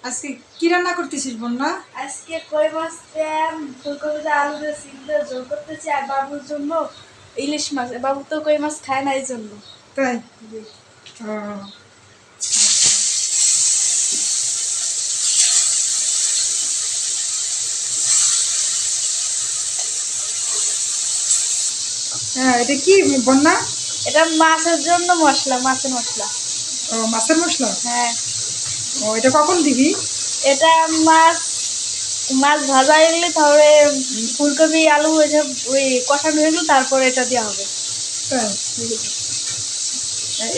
আজকে কি রান্না করতেছিস বন্যা? আজকে কই মাছ ফুলকপি আলু দিয়ে সিম দিয়ে ঝোল করতেছি আর বাবুর জন্য ইলিশ মাছ। বাবু তো কই মাছ খায় না এই জন্য। তাই? জি। ও হ্যাঁ, এটা কি বন্যা? এটা মাছের জন্য মশলা, মাছের মশলা। ও মাছের মশলা। হ্যাঁ, ও এটা কখন দিবি? এটা মাছ মাছ ভাজা হয়ে গেলে তারপরে ফুলকপি আলু ওই যে ওই কষানো হয়ে গেলে তারপরে এটা দেওয়া হবে। তাই?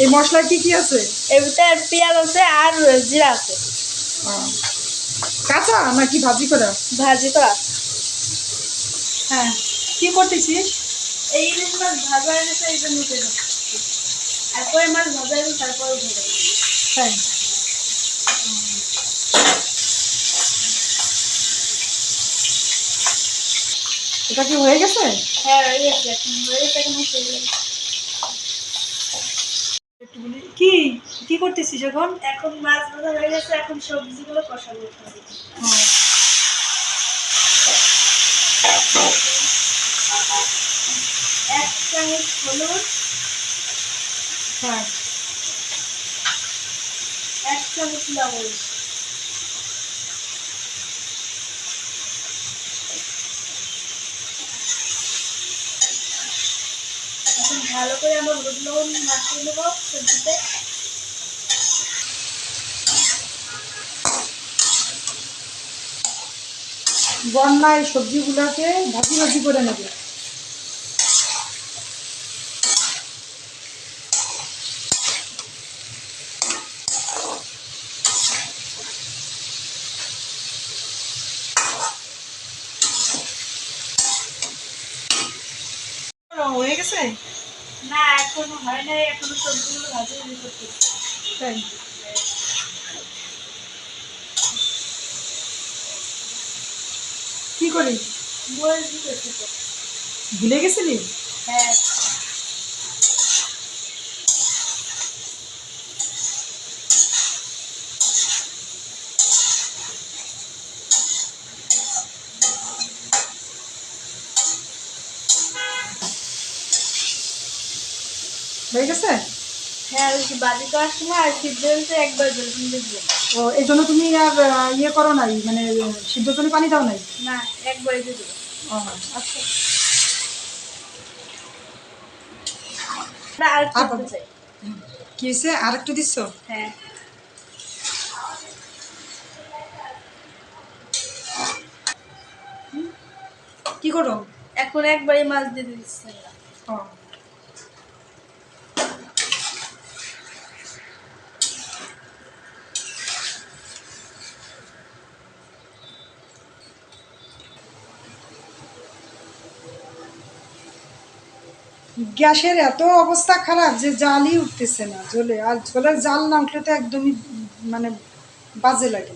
এই মশলায় কি কি আছে? এর ভিতরে পেঁয়াজ আছে আর জিরা আছে। ও, কাঁচা নাকি ভাজি করা? ভাজি করা। হ্যাঁ, কি করতেছিস? এই ইলিশ মাছ ভাজা হয়ে গেছে এই জন্য তেল দিচ্ছি। আর কই মাছ ভাজা হয়ে গেলে তারপরে উঠে যাবে। তাই? এটা কি হয়ে গেছে? হ্যাঁ, হয়ে গেছে। এখন হয়ে গেছে, এখন উঠে যাবে। একটু বলি কি কি করতেছিস এখন? এখন মাছ ভাজা হয়ে গেছে, এখন সবজিগুলো কষাবো। ও, এক চামচ হলুদ, হ্যাঁ, এক চামচ লবণ, এখন ভালো করে আমরা হলুদ লবণ মাখিয়ে নেবো সবজিতে। বন্যা এই সবজিগুলোকে ভাজি ভাজি করে নেবে। হয়ে গেছে? না, এখনো হয় নাই, এখনো সবজিগুলো ভাজি ভাজি করতেছি। তাই? কি করি? মরিচ দিতেছি তো। ভুলে গেছিলি? হ্যাঁ, হয়ে গেছে? হ্যাঁ, ওই যে বাজি করার সময় আর সিদ্ধ হয়েছে একবার বেগুন দেখবেন। ও এই জন্য তুমি আর ইয়ে করো নাই, মানে সিদ্ধ জন্য পানি দাও নাই? না, একবারই দিয়ে দেবো। ও আচ্ছা। না, আর একটু আর দিতে চাই। কি হয়েছে, আর একটু দিচ্ছ? হ্যাঁ, কি করো? এখন একবারই মাছ দিয়ে দিচ্ছি। ও গ্যাসের এত অবস্থা খারাপ যে জালই উঠতেছে না জ্বলে, আর ঝোলের জাল না উঠলে তো একদমই মানে বাজে লাগে।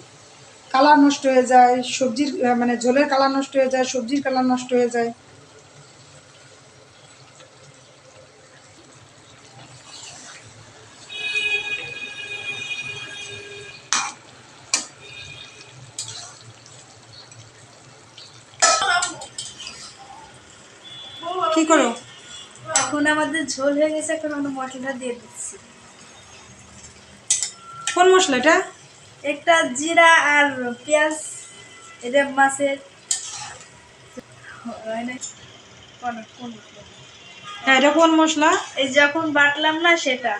কালার নষ্ট হয়ে যায় সবজির, মানে ঝোলের কালার নষ্ট হয়ে যায়, সবজির কালার নষ্ট হয়ে যায়। কি করো? এখন আমাদের ঝোল হয়ে গেছে, এখন আমরা মশলাটা দিয়ে দিচ্ছি। কোন মশলা এটা? একটা জিরা আর পেঁয়াজ, এটা মাছের হয় না? কোন মশলা? হ্যাঁ, এটা কোন মশলা? এই যখন বাটলাম না সেটা।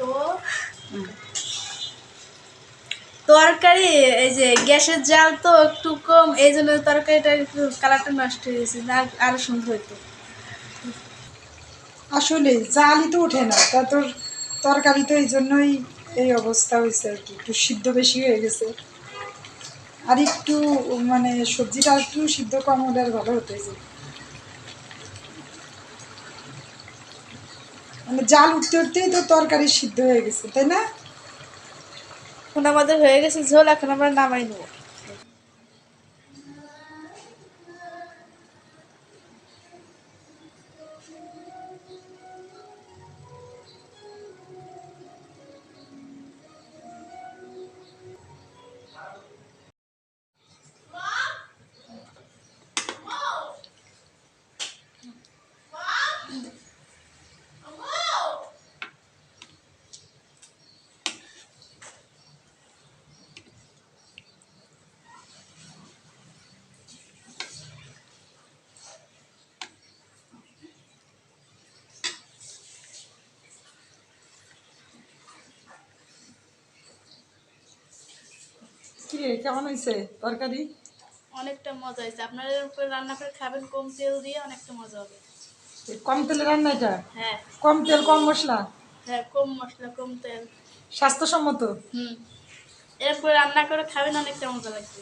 তো তরকারি, এই যে গ্যাসের জাল তো একটু কম, এই জন্য তরকারিটা একটু কালারটা নষ্ট হয়ে গেছে, না আরো সুন্দর হইতো। আসলে জালই তো ওঠে না, তা তোর তরকারি তো এই জন্যই এই অবস্থা হয়েছে আর কি, একটু সিদ্ধ বেশি হয়ে গেছে। আর একটু মানে সবজিটা একটু সিদ্ধ কম হলে আর ভালো হতো। যে মানে জাল উঠতে উঠতেই তো তরকারি সিদ্ধ হয়ে গেছে, তাই না? এখন আমাদের হয়ে গেছে ঝোল, এখন আমরা নামাই নেবো। কিরে কেমন হয়েছে তরকারি? অনেকটা মজা হয়েছে। আপনারা এরকম রান্না করে খাবেন কম তেল দিয়ে, অনেকটা মজা হবে। কম তেলে রান্না এটা? হ্যাঁ। কম তেল কম মশলা, হ্যাঁ, কম মশলা কম তেল। স্বাস্থ্যসম্মত। হুম। এরপর রান্না করে খাবেন, অনেকটা মজা লাগবে।